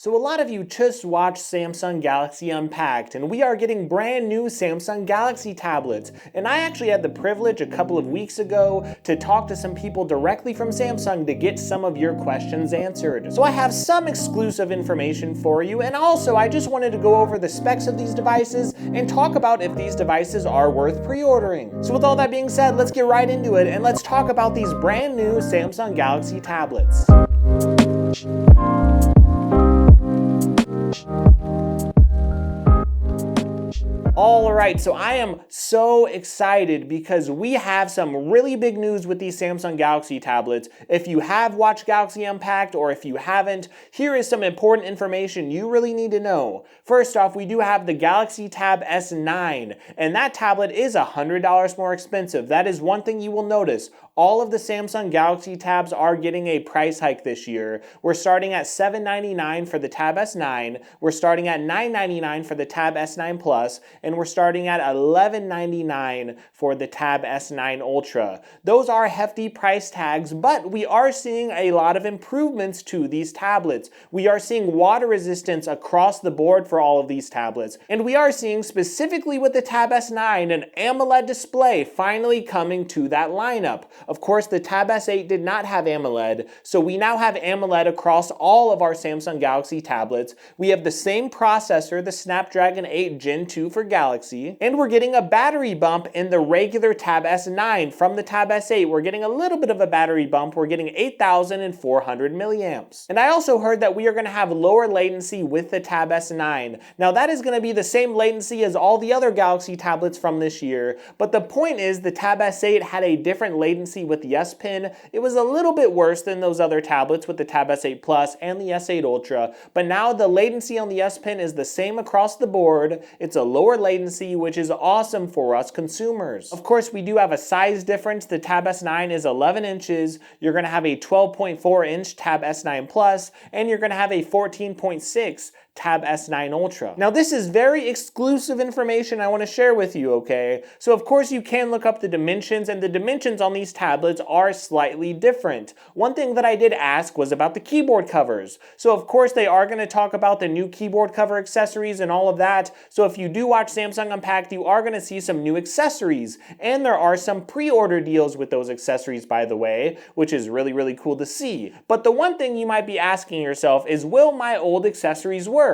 So a lot of you just watched Samsung Galaxy Unpacked, and we are getting brand new Samsung Galaxy tablets. And I actually had the privilege a couple of weeks ago to talk to some people directly from Samsung to get some of your questions answered. So I have some exclusive information for you, and also I just wanted to go over the specs of these devices and talk about if these devices are worth pre-ordering. So with all that being said, let's get right into it and let's talk about these brand new Samsung Galaxy tablets. Alright, so I am so excited because we have some really big news with these Samsung Galaxy tablets. If you have watched Galaxy Unpacked or if you haven't, here is some important information you really need to know. First off, we do have the Galaxy Tab S9, and that tablet is $100 more expensive. That is one thing you will notice. All of the Samsung Galaxy Tabs are getting a price hike this year. We're starting at $799 for the Tab S9, we're starting at $999 for the Tab S9 Plus, and we're starting at $1199 for the Tab S9 Ultra. Those are hefty price tags, but we are seeing a lot of improvements to these tablets. We are seeing water resistance across the board for all of these tablets, and we are seeing specifically with the Tab S9 an AMOLED display finally coming to that lineup. Of course, the Tab S8 did not have AMOLED, so we now have AMOLED across all of our Samsung Galaxy tablets. We have the same processor, the Snapdragon 8 Gen 2 for Galaxy, and we're getting a battery bump in the regular Tab S9 from the Tab S8. We're getting a little bit of a battery bump. We're getting 8,400 milliamps. And I also heard that we are going to have lower latency with the Tab S9. Now that is going to be the same latency as all the other Galaxy tablets from this year, but the point is the Tab S8 had a different latency with the S Pen. It was a little bit worse than those other tablets with the Tab S8 Plus and the S8 Ultra, but now the latency on the S Pen is the same across the board. It's a lower latency, which is awesome for us consumers. Of course, we do have a size difference. The Tab S9 is 11 inches. You're going to have a 12.4 inch Tab S9 Plus, and you're going to have a 14.6 Tab S9 Ultra. Now this is very exclusive information I want to share with you, okay? So of course you can look up the dimensions, and the dimensions on these tablets are slightly different. One thing that I did ask was about the keyboard covers. So of course they are going to talk about the new keyboard cover accessories and all of that. So if you do watch Samsung Unpacked, you are going to see some new accessories, and there are some pre-order deals with those accessories, by the way, which is really cool to see. But the one thing you might be asking yourself is, will my old accessories work?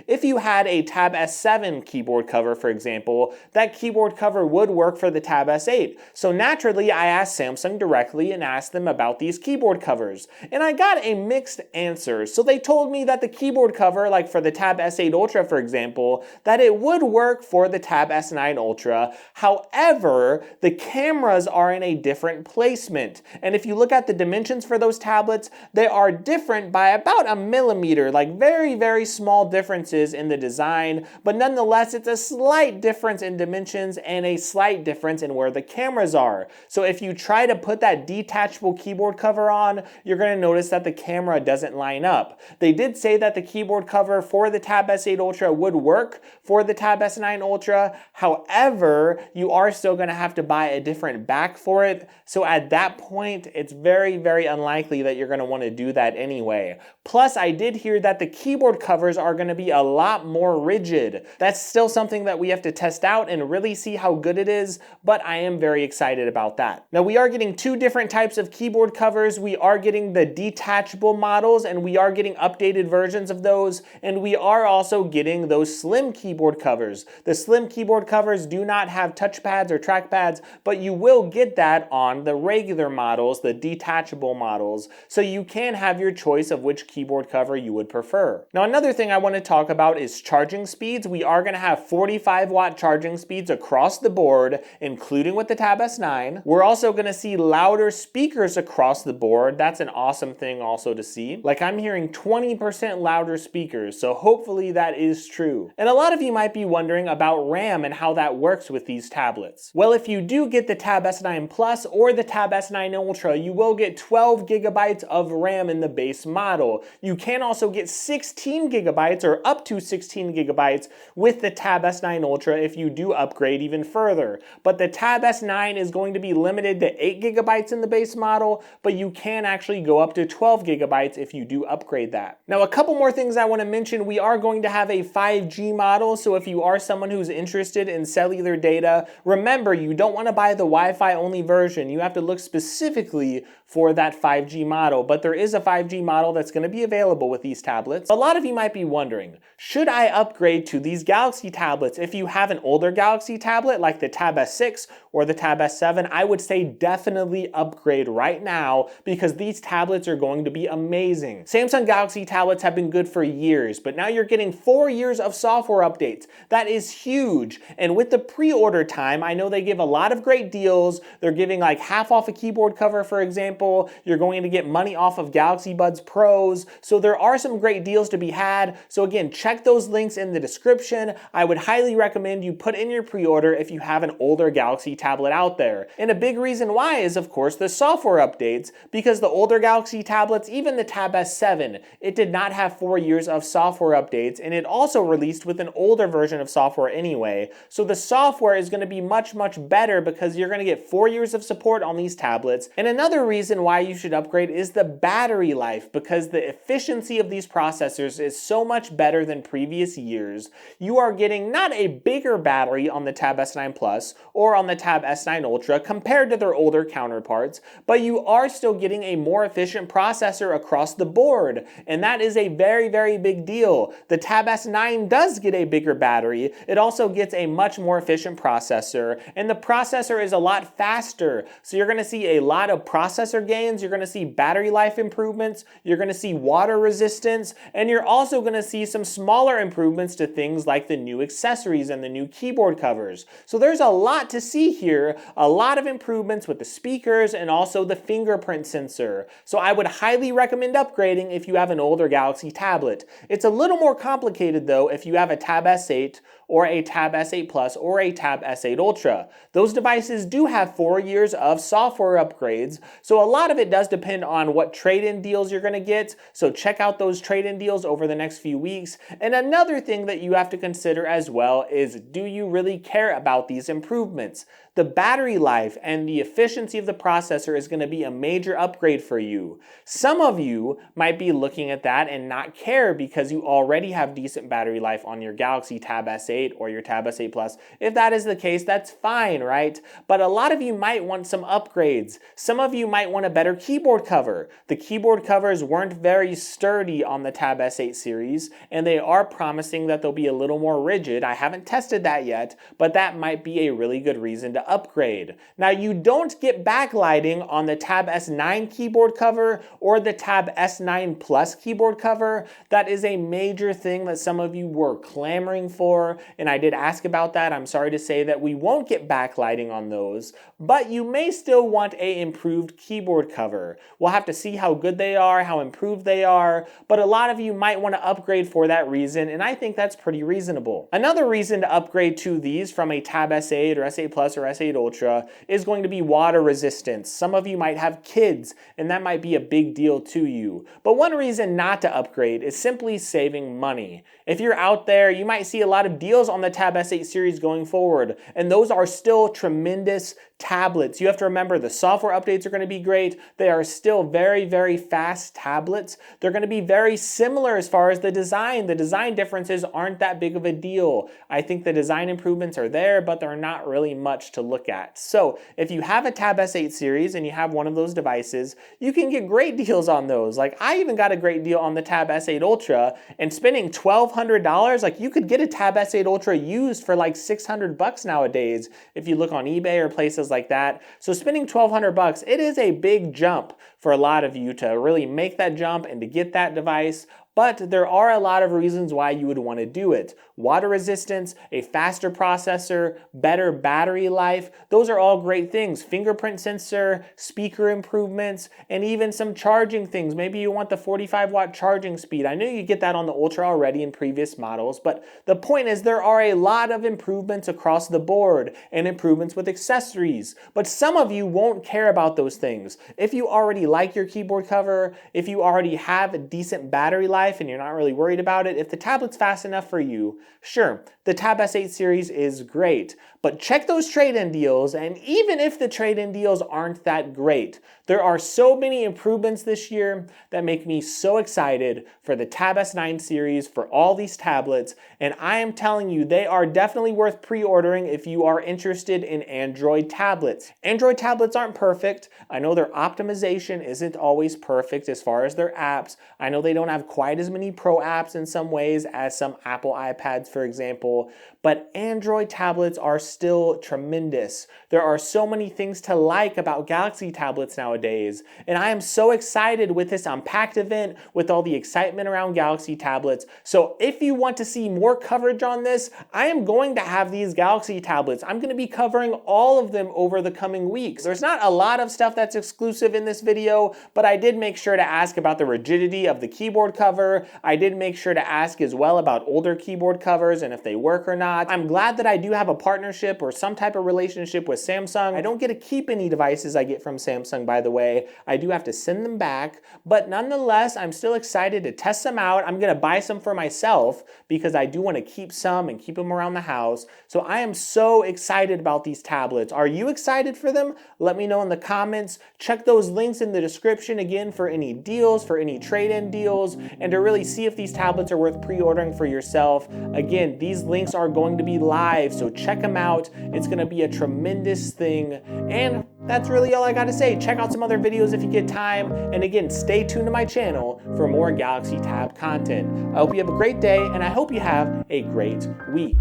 If you had a Tab S7 keyboard cover, for example, that keyboard cover would work for the Tab S8. So naturally, I asked Samsung directly and asked them about these keyboard covers, and I got a mixed answer. So they told me that the keyboard cover, like for the Tab S8 Ultra, for example, that it would work for the Tab S9 Ultra. However, the cameras are in a different placement. And if you look at the dimensions for those tablets, they are different by about a millimeter, like very small differences in the design, but nonetheless it's a slight difference in dimensions and a slight difference in where the cameras are. So if you try to put that detachable keyboard cover on, you're going to notice that the camera doesn't line up. They did say that the keyboard cover for the Tab S8 Ultra would work for the Tab S9 Ultra. However, you are still going to have to buy a different back for it. So at that point, it's very unlikely that you're going to want to do that anyway. Plus, I did hear that the keyboard covers are going to be a lot more rigid. That's still something that we have to test out and really see how good it is, but I am very excited about that. Now we are getting two different types of keyboard covers. We are getting the detachable models, and we are getting updated versions of those, and we are also getting those slim keyboard covers. The slim keyboard covers do not have touchpads or trackpads, but you will get that on the regular models, the detachable models, so you can have your choice of which keyboard cover you would prefer. Now another thing I want to talk about is charging speeds. We are going to have 45-watt charging speeds across the board, including with the Tab S9. We're also going to see louder speakers across the board. That's an awesome thing also to see. Like I'm hearing 20% louder speakers, so hopefully that is true. And a lot of you might be wondering about RAM and how that works with these tablets. Well, if you do get the Tab S9 Plus or the Tab S9 Ultra, you will get 12 gigabytes of RAM in the base model. You can also get 16 gigabytes gigabytes or up to 16 gigabytes with the Tab S9 Ultra if you do upgrade even further. But the Tab S9 is going to be limited to 8 gigabytes in the base model, but you can actually go up to 12 gigabytes if you do upgrade that. Now, a couple more things I want to mention. We are going to have a 5G model, so if you are someone who's interested in cellular data, remember, you don't want to buy the Wi-Fi only version. You have to look specifically for that 5G model, but there is a 5G model that's going to be available with these tablets. A lot of you might be wondering, should I upgrade to these Galaxy tablets? If you have an older Galaxy tablet like the Tab S6 or the Tab S7, I would say definitely upgrade right now because these tablets are going to be amazing. Samsung Galaxy tablets have been good for years, but now you're getting 4 years of software updates. That is huge. And with the pre-order time, I know they give a lot of great deals. They're giving like half off a keyboard cover, for example. You're going to get money off of Galaxy Buds Pros. So there are some great deals to be had. So again, check those links in the description. I would highly recommend you put in your pre-order if you have an older Galaxy tablet out there. And a big reason why is, of course, the software updates, because the older Galaxy tablets, even the Tab S7, it did not have 4 years of software updates, and it also released with an older version of software anyway. So the software is going to be much, much better because you're going to get 4 years of support on these tablets. And another reason why you should upgrade is the battery life, because the efficiency of these processors is so much better than previous years. You are getting not a bigger battery on the Tab S9 Plus or on the Tab S9 Ultra compared to their older counterparts, but you are still getting a more efficient processor across the board, and that is a very, very big deal. The Tab S9 does get a bigger battery. It also gets a much more efficient processor, and the processor is a lot faster. So you're going to see a lot of processor gains, you're going to see battery life improvements, you're going to see water resistance, and you're also going to see some smaller improvements to things like the new accessories and the new keyboard covers. So there's a lot to see here, a lot of improvements with the speakers and also the fingerprint sensor. So I would highly recommend upgrading if you have an older Galaxy tablet. It's a little more complicated though if you have a Tab S8 or a Tab S8 Plus or a Tab S8 Ultra. Those devices do have 4 years of software upgrades, so a lot of it does depend on what trade-in deals you're going to get, so check out those trade-in deals over the next few weeks. And another thing that you have to consider as well is, do you really care about these improvements? The battery life and the efficiency of the processor is going to be a major upgrade for you. Some of you might be looking at that and not care because you already have decent battery life on your Galaxy Tab S8 or your Tab S8 Plus. If that is the case, that's fine, right? But a lot of you might want some upgrades. Some of you might want a better keyboard cover. The keyboard covers weren't very sturdy on the Tab S8 series, and they are promising that they'll be a little more rigid. I haven't tested that yet, but that might be a really good reason to upgrade. Now, you don't get backlighting on the Tab S9 keyboard cover or the Tab S9 Plus keyboard cover. That is a major thing that some of you were clamoring for, and I did ask about that. I'm sorry to say that we won't get backlighting on those, but you may still want a improved keyboard cover. We'll have to see how good they are, how improved they are, but a lot of you might want to upgrade for that reason, and I think that's pretty reasonable. Another reason to upgrade to these from a Tab S8 or S8 Plus or S8 Ultra is going to be water resistance. Some of you might have kids, and that might be a big deal to you. But one reason not to upgrade is simply saving money. If you're out there, you might see a lot of deals on the Tab S8 series going forward, and those are still tremendous tablets. You have to remember the software updates are going to be great. They are still very, very fast tablets. They're going to be very similar as far as the design. The design differences aren't that big of a deal. I think the design improvements are there, but they're not really much to look at. So if you have a Tab S8 series and you have one of those devices, you can get great deals on those. Like, I even got a great deal on the Tab S8 Ultra, and spending $1,200, like, you could get a Tab S8 Ultra used for like $600 nowadays if you look on eBay or places like that. So spending $1,200, it is a big jump for a lot of you to really make that jump and to get that device. But there are a lot of reasons why you would want to do it. Water resistance, a faster processor, better battery life, those are all great things. Fingerprint sensor, speaker improvements, and even some charging things. Maybe you want the 45-watt charging speed. I know you get that on the Ultra already in previous models, but the point is there are a lot of improvements across the board and improvements with accessories. But some of you won't care about those things. If you already like your keyboard cover, if you already have a decent battery life, life and you're not really worried about it, if the tablet's fast enough for you, sure, the Tab S8 series is great. But check those trade-in deals, and even if the trade-in deals aren't that great, there are so many improvements this year that make me so excited for the Tab S9 series, for all these tablets, and I am telling you, they are definitely worth pre-ordering if you are interested in Android tablets. Android tablets aren't perfect. I know their optimization isn't always perfect as far as their apps. I know they don't have quite as many pro apps in some ways as some Apple iPads, for example, but Android tablets are still tremendous. There are so many things to like about Galaxy tablets nowadays, and I am so excited with this Unpacked event, with all the excitement around Galaxy tablets. So if you want to see more coverage on this, I am going to have these Galaxy tablets. I'm going to be covering all of them over the coming weeks. There's not a lot of stuff that's exclusive in this video, but I did make sure to ask about the rigidity of the keyboard cover. I did make sure to ask as well about older keyboard covers and if they work or not. I'm glad that I do have a partnership or some type of relationship with Samsung. I don't get to keep any devices I get from Samsung, by the way. I do have to send them back, but nonetheless, I'm still excited to test them out. I'm gonna buy some for myself because I do want to keep some and keep them around the house. So I am so excited about these tablets. Are you excited for them? Let me know in the comments. Check those links in the description again for any deals, for any trade-in deals, and to really see if these tablets are worth pre-ordering for yourself. Again, these links are going to be live, so check them out. It's going to be a tremendous thing. And that's really all I got to say. Check out some other videos if you get time. And again, stay tuned to my channel for more Galaxy Tab content. I hope you have a great day, and I hope you have a great week.